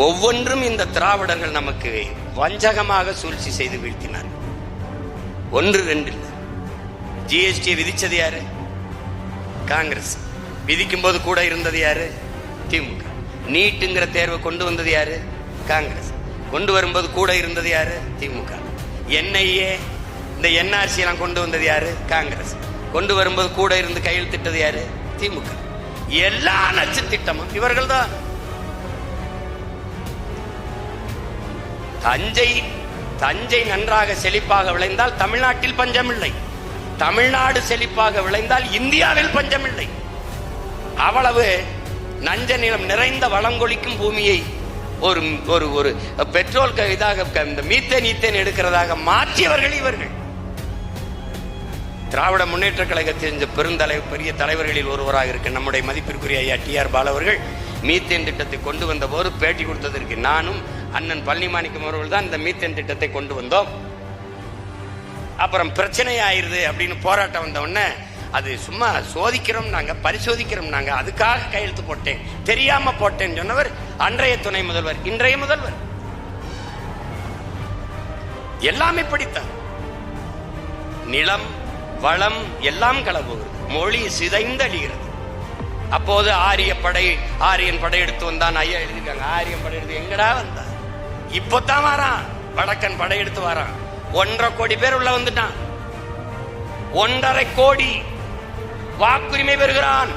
ஒவ்வொன்றும் இந்த திராவிடர்கள் நமக்கு வஞ்சகமாக சூழ்ச்சி செய்து வீழ்த்தினார். ஒன்று ரெண்டு இல்லை. ஜிஎஸ்டி விதிச்சது யாரு? காங்கிரஸ். விதிக்கும் போது கூட இருந்தது யாரு? திமுக. நீட்டுங்கிற தேர்வை கொண்டு வந்தது யாரு? காங்கிரஸ். கொண்டு வரும்போது கூட இருந்தது யாரு? திமுக. என்ஐஏ இந்த என்ஆர்சி எல்லாம் கொண்டு வந்தது யாரு? காங்கிரஸ். கொண்டு வரும்போது கூட இருந்து கையெழுத்திட்டது யாரு? திமுக. எல்லா நச்சு திட்டமும் இவர்கள் தான். தஞ்சை நன்றாக செழிப்பாக விளைந்தால் தமிழ்நாட்டில் பஞ்சமில்லை. தமிழ்நாடு செழிப்பாக விளைந்தால் இந்தியாவில் பஞ்சமில்லை. அவ்வளவு நஞ்ச நிலம் நிறைந்த வளங்கொழிக்கும் பூமியை ஒரு ஒரு ஒரு பெட்ரோல் இதாக இந்த மீத்தேன் எடுக்கிறதாக மாற்றியவர்கள் இவர்கள். திராவிட முன்னேற்ற கழகத்தின் பெரிய தலைவர்களில் ஒருவராக இருக்க நம்முடைய மதிப்பிற்குரிய ஐயா TR பாலு அவர்கள் மீத்தேன் திட்டத்தை கொண்டு வந்த போது பேட்டி கொடுத்ததற்கு நானும் அண்ணன் பழனிமாணிக்கம் அவர்கள் தான் இந்த மீத்தேன் திட்டத்தை கொண்டு வந்தோம். அப்புறம் பிரச்சனை ஆயிருது அப்படின்னு போராட்டம் வந்த உடனே அது சும்மா சோதிக்கிறோம், நாங்க பரிசோதிக்கிறோம், நாங்க அதுக்காக கையெழுத்து போட்டேன், தெரியாம போட்டேன்னு சொன்னவர் அன்றைய துணை முதல்வர், இன்றைய முதல்வர். எல்லாமே படித்தார். நிலம் வளம் எல்லாம் களவுகிறது, மொழி சிதைந்தழிகிறது. அப்போது ஆரியன் படையெடுத்து வந்தான். ஐயா எழுதிருக்காங்க, ஆரியன் படையெடுத்து எங்கடா வந்தான்? இப்பதான் வரான். வடக்கன் படையெடுத்து வரான். 1.5 கோடி பேர் உள்ள வந்துட்டான். 1.5 கோடி வாக்குரிமை பெறுகிறான்.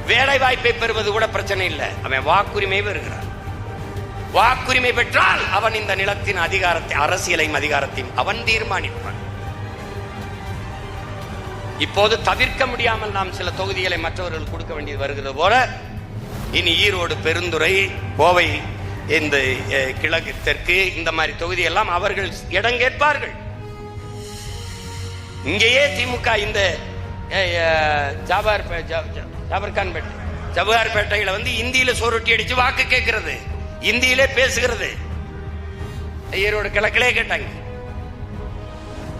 வேலை வாய்ப்பை பெறுவது கூட பிரச்சனை இல்லை, அவன் வாக்குரிமை பெறுகிறான். வாக்குரிமை பெற்றால் அவன் இந்த நிலத்தின் அதிகாரத்தை, அரசியலையும் அதிகாரத்தையும் அவன் தீர்மானிப்பான். இப்போது தவிர்க்க முடியாமல் நாம் சில தொகுதிகளை மற்றவர்கள் கொடுக்க வேண்டியது வருகிறது போல இனி ஈரோடு, பெருந்துறை, கோவை, இந்த கிழக்கு, தெற்கு, இந்த மாதிரி தொகுதி எல்லாம் அவர்கள் இடம் கேட்பார்கள். இங்கேயே திமுக இந்த ஜவஹர்பேட்டையில இந்தியில சோரொட்டி அடிச்சு வாக்கு கேட்கிறது, இந்தியிலே பேசுகிறது. ஈரோடு கிழக்கிலே கேட்டாங்க.